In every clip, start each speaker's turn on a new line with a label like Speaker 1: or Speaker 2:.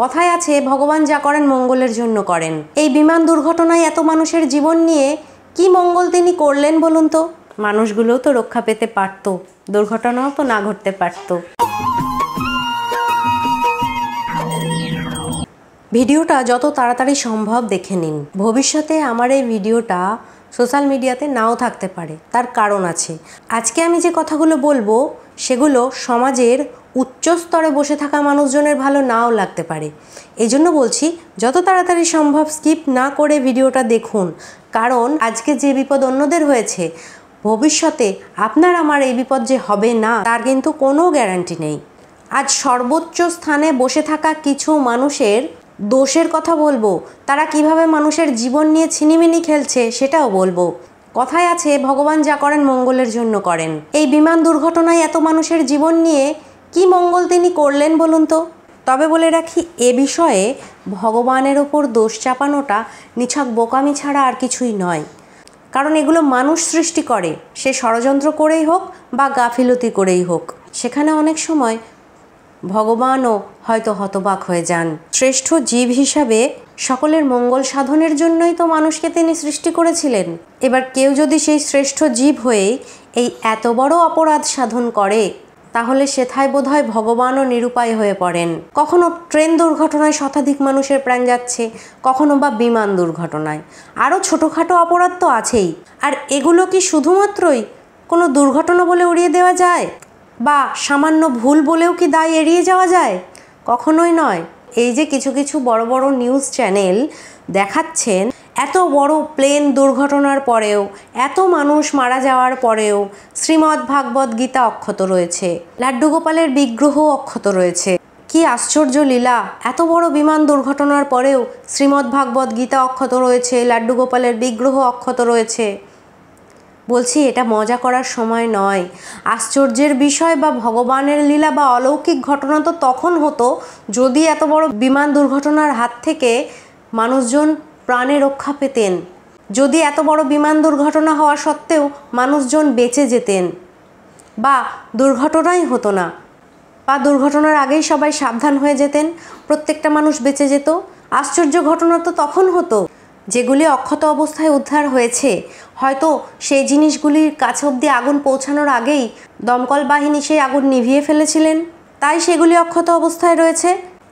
Speaker 1: কথায় আছে ভগবান যা করেন মঙ্গলের জন্য করেন। এই বিমান দুর্ঘটনায় এত মানুষের জীবন নিয়ে কি মঙ্গল তিনি করলেন বলুন তো? মানুষগুলোও তো রক্ষা পেতে পারত, দুর্ঘটনাও তো না ঘটতে পারত। ভিডিওটা যত তাড়াতাড়ি সম্ভব দেখে নিন। ভবিষ্যতে আমার এই ভিডিওটা সোশ্যাল মিডিয়াতে নাও থাকতে পারে, তার কারণ আছে। আজকে আমি যে কথাগুলো বলবো সেগুলো সমাজের উচ্চ স্তরে বসে থাকা মানুষজনের ভালো নাও লাগতে পারে। এই জন্য বলছি যত তাড়াতাড়ি সম্ভব স্কিপ না করে ভিডিওটা দেখুন, কারণ আজকে যে বিপদ অন্যদের হয়েছে ভবিষ্যতে আপনার আমার এই বিপদ যে হবে না তার কিন্তু কোনো গ্যারান্টি নেই। আজ সর্বোচ্চ স্থানে বসে থাকা কিছু মানুষের দোষের কথা বলবো, তারা কিভাবে মানুষের জীবন নিয়ে ছিনিমিনি খেলছে সেটাও বলবো। কথায় আছে ভগবান যা করেন মঙ্গলের জন্য করেন। এই বিমান দুর্ঘটনায় এত মানুষের জীবন নিয়ে কি মঙ্গল তিনি করলেন বলুন তো? তবে বলে রাখি, এ বিষয়ে ভগবানের ওপর দোষ চাপানোটা নিছক বোকামি ছাড়া আর কিছুই নয়। কারণ এগুলো মানুষ সৃষ্টি করে, সে ষড়যন্ত্র করেই হোক বা গাফিলতি করেই হোক। সেখানে অনেক সময় ভগবানও হয়তো হতবাক হয়ে যান। শ্রেষ্ঠ জীব হিসাবে সকলের মঙ্গল সাধনের জন্যই তো মানুষকে তিনি সৃষ্টি করেছিলেন। এবার কেউ যদি সেই শ্রেষ্ঠ জীব হয়ে এই এত বড় অপরাধ সাধন করে তাহলে সেথায় বোধহয় ভগবানও নিরুপায় হয়ে পড়েন। কখনো ট্রেন দুর্ঘটনায় শতাধিক মানুষের প্রাণ যাচ্ছে, কখনো বা বিমান দুর্ঘটনায়। আরও ছোটোখাটো অপরাধ তো আছেই। আর এগুলো কি শুধুমাত্রই কোনো দুর্ঘটনা বলে উড়িয়ে দেওয়া যায়? বা সামান্য ভুল বলেও কি দায় এড়িয়ে যাওয়া যায়? কখনোই নয়। এই যে কিছু কিছু বড় বড় নিউজ চ্যানেল দেখাচ্ছেন এত বড় প্লেন দুর্ঘটনার পরেও, এত মানুষ মারা যাওয়ার পরেও শ্রীমদ্ ভাগবত গীতা অক্ষত রয়েছে, লাড্ডু গোপালের বিগ্রহ অক্ষত রয়েছে। কি আশ্চর্য লীলা! এত বড় বিমান দুর্ঘটনার পরেও শ্রীমদ্ ভাগবত গীতা অক্ষত রয়েছে, লাড্ডু গোপালের বিগ্রহ অক্ষত রয়েছে। বলছি এটা মজা করার সময় নয়। আশ্চর্যের বিষয় বা ভগবানের লীলা বা অলৌকিক ঘটনা তো তখন হতো যদি এত বড় বিমান দুর্ঘটনার হাত থেকে মানুষজন প্রাণে রক্ষা পেতেন, যদি এত বড় বিমান দুর্ঘটনা হওয়া সত্ত্বেও মানুষজন বেঁচে যেতেন, বা দুর্ঘটনাই হতো না, বা দুর্ঘটনার আগেই সবাই সাবধান হয়ে যেতেন, প্রত্যেকটা মানুষ বেঁচে যেত। আশ্চর্য ঘটনা তো তখন হতো। যেগুলি অক্ষত অবস্থায় উদ্ধার হয়েছে হয়তো সেই জিনিসগুলির কাছে অবধি আগুন পৌঁছানোর আগেই দমকল বাহিনী সেই আগুন নিভিয়ে ফেলেছিলেন, তাই সেগুলি অক্ষত অবস্থায় রয়েছে।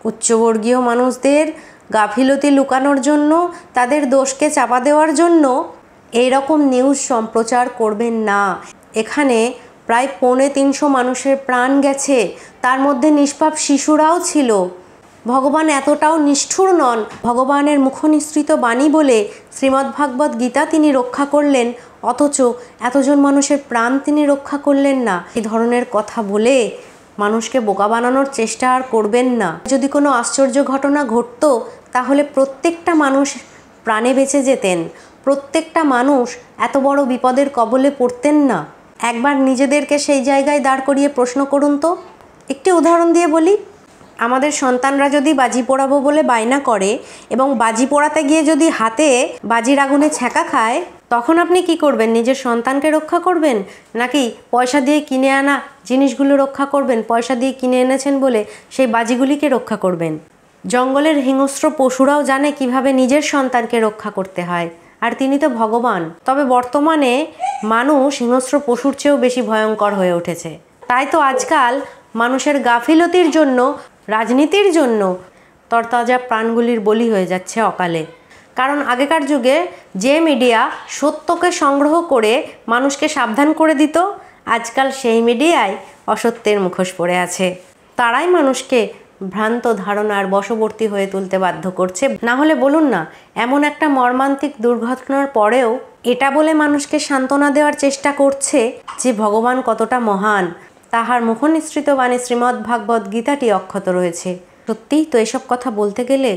Speaker 1: উচ্চবর্গীয় মানুষদের গাফিলতি লুকানোর জন্য, তাদের দোষকে চাপা দেওয়ার জন্য এই রকম নিউজ সম্প্রচার করবেন না। এখানে প্রায় 350 মানুষের প্রাণ গেছে, তার মধ্যে নিষ্পাপ শিশুরাও ছিল। ভগবান এতটাও নিষ্ঠুর নন। ভগবানের মুখনিসৃত বাণী বলে শ্রীমদ্ভাগবত গীতা তিনি রক্ষা করলেন, অথচ এতজন মানুষের প্রাণ তিনি রক্ষা করলেন না। এই ধরনের কথা বলে মানুষকে বোকা বানানোর চেষ্টা আর করবেন না। যদি কোনো আশ্চর্য ঘটনা ঘটতো তাহলে প্রত্যেকটা মানুষ প্রাণে বেঁচে যেতেন, প্রত্যেকটা মানুষ এত বড় বিপদের কবলে পড়তেন না। একবার নিজেদেরকে সেই জায়গায় দাঁড় করিয়ে প্রশ্ন করুন তো। একটি উদাহরণ দিয়ে বলি, আমাদের সন্তানরা যদি বাজি পোড়াবো বলে বায়না করে এবং বাজি পোড়াতে গিয়ে যদি হাতে বাজির আগুনে ছ্যাঁকা খায়, তখন আপনি কি করবেন? নিজের সন্তানকে রক্ষা করবেন, নাকি পয়সা দিয়ে কিনে আনা জিনিসগুলো রক্ষা করবেন? পয়সা দিয়ে কিনে এনেছেন বলে সেই বাজিগুলিকে রক্ষা করবেন। জঙ্গলের হিংস্র পশুরাও জানে কিভাবে নিজের সন্তানকে রক্ষা করতে হয়, আর তিনি তো ভগবান। তবে বর্তমানে মানুষ হিংস্র পশুর চেয়েও বেশি ভয়ঙ্কর হয়ে উঠেছে। তাই তো আজকাল মানুষের গাফিলতির জন্য, রাজনীতির জন্য তরতাজা প্রাণগুলির বলি হয়ে যাচ্ছে অকালে। কারণ আগেকার যুগে যে মিডিয়া সত্যকে সংগ্রহ করে মানুষকে সাবধান করে দিত, আজকাল সেই মিডিয়ায় অসত্যের মুখোশ পড়ে আছে। তারাই মানুষকে ভ্রান্ত ধারণার বশবর্তী হয়ে তুলতে বাধ্য করছে। না হলে বলুন না, এমন একটা মর্মান্তিক দুর্ঘটনার পরেও এটা বলে মানুষকে সান্ত্বনা দেওয়ার চেষ্টা করছে যে ভগবান কতটা মহান, তাহার মুখনিসৃত বাণী শ্রীমদ্ ভাগবত গীতাটি অক্ষত রয়েছে। সত্যিই তো এসব কথা বলতে গেলে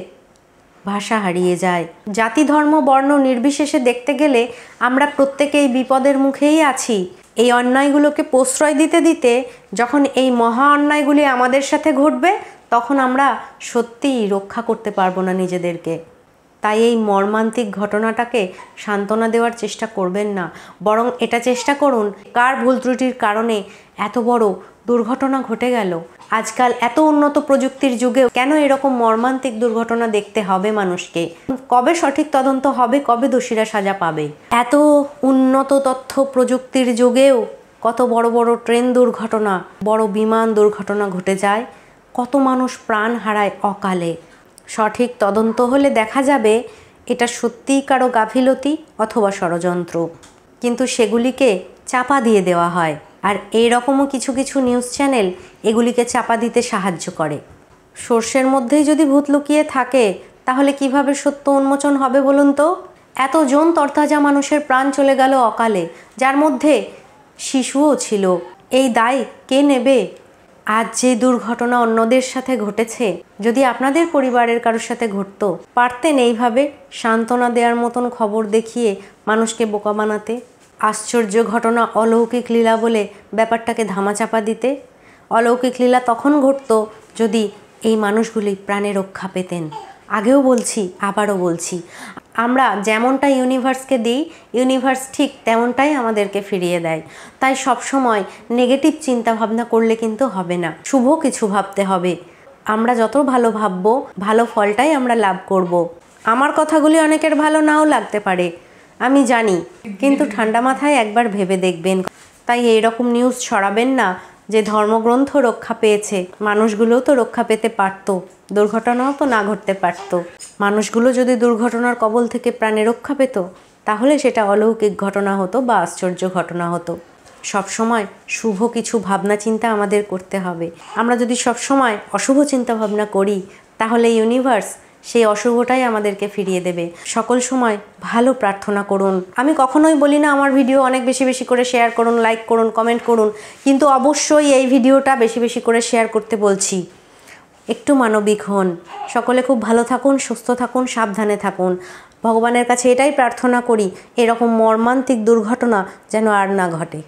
Speaker 1: ভাষা হারিয়ে যায়। জাতি ধর্ম বর্ণ নির্বিশেষে দেখতে গেলে আমরা প্রত্যেকেই বিপদের মুখেই আছি। এই অন্যায়গুলোকে প্রশ্রয় দিতে দিতে যখন এই মহা অন্যায়গুলি আমাদের সাথে ঘটবে তখন আমরা সত্যিই রক্ষা করতে পারবো না নিজেদেরকে। তাই এই মর্মান্তিক ঘটনাটাকে সান্ত্বনা দেওয়ার চেষ্টা করবেন না, বরং এটা চেষ্টা করুন কার ভুল ত্রুটির কারণে এত বড় দুর্ঘটনা ঘটে গেল। আজকাল এত উন্নত প্রযুক্তির যুগেও কেন এরকম মর্মান্তিক দুর্ঘটনা দেখতে হবে মানুষকে? কবে সঠিক তদন্ত হবে, কবে দোষীরা সাজা পাবে? এত উন্নত তথ্য প্রযুক্তির যুগেও কত বড় বড় ট্রেন দুর্ঘটনা, বড় বিমান দুর্ঘটনা ঘটে যায়, কত মানুষ প্রাণ হারায় অকালে। সঠিক তদন্ত হলে দেখা যাবে এটা সত্যিই কারো গাফিলতি অথবা ষড়যন্ত্র, কিন্তু সেগুলিকে চাপা দিয়ে দেওয়া হয়। আর এইরকমও কিছু কিছু নিউজ চ্যানেল এগুলিকে চাপা দিতে সাহায্য করে। সর্ষের মধ্যেই যদি ভূত লুকিয়ে থাকে তাহলে কিভাবে সত্য উন্মোচন হবে বলুন তো? এতজন তরতাজা মানুষের প্রাণ চলে গেল অকালে, যার মধ্যে শিশুও ছিল। এই দায় কে নেবে? আজ যে দুর্ঘটনা অন্যদের সাথে ঘটেছে, যদি আপনাদের পরিবারের কারোর সাথে ঘটতো, পারতেন এইভাবে সান্ত্বনা দেওয়ার মতন খবর দেখিয়ে মানুষকে বোকা বানাতে? আশ্চর্য ঘটনা, অলৌকিক লীলা বলে ব্যাপারটাকে ধামাচাপা দিতে? অলৌকিক লীলা তখন ঘটতো যদি এই মানুষগুলি প্রাণে রক্ষা পেতেন। আগেও বলছি, আবারও বলছি, আমরা যেমনটা ইউনিভার্সকে দিই, ইউনিভার্স ঠিক তেমনটাই আমাদেরকে ফিরিয়ে দেয়। তাই সবসময় নেগেটিভ চিন্তা ভাবনা করলে কিন্তু হবে না, শুভ কিছু ভাবতে হবে। আমরা যত ভালো ভাববো, ভালো ফলটাই আমরা লাভ করব। আমার কথাগুলি অনেকের ভালো নাও লাগতে পারে, আমি জানি, কিন্তু ঠান্ডা মাথায় একবার ভেবে দেখবেন। তাই এইরকম নিউজ ছড়াবেন না যে ধর্মগ্রন্থ রক্ষা পেয়েছে, মানুষগুলোও তো রক্ষা পেতে পারতো, দুর্ঘটনাও তো না ঘটতে পারতো। মানুষগুলো যদি দুর্ঘটনার কবল থেকে প্রাণে রক্ষা পেত তাহলে সেটা অলৌকিক ঘটনা হতো বা আশ্চর্য ঘটনা হতো। সবসময় শুভ কিছু ভাবনা চিন্তা আমাদের করতে হবে। আমরা যদি সবসময় অশুভ চিন্তা ভাবনা করি তাহলে ইউনিভার্স সেই অশুভটাই আমাদেরকে ফিরিয়ে দেবে। সকল সময় ভালো প্রার্থনা করুন। আমি কখনোই বলি না আমার ভিডিও অনেক বেশি বেশি করে শেয়ার করুন, লাইক করুন, কমেন্ট করুন, কিন্তু অবশ্যই এই ভিডিওটা বেশি বেশি করে শেয়ার করতে বলছি। একটু মানবিক হন। সকলে খুব ভালো থাকুন, সুস্থ থাকুন, সাবধানে থাকুন। ভগবানের কাছে এটাই প্রার্থনা করি এরকম মর্মান্তিক দুর্ঘটনা যেন আর না ঘটে।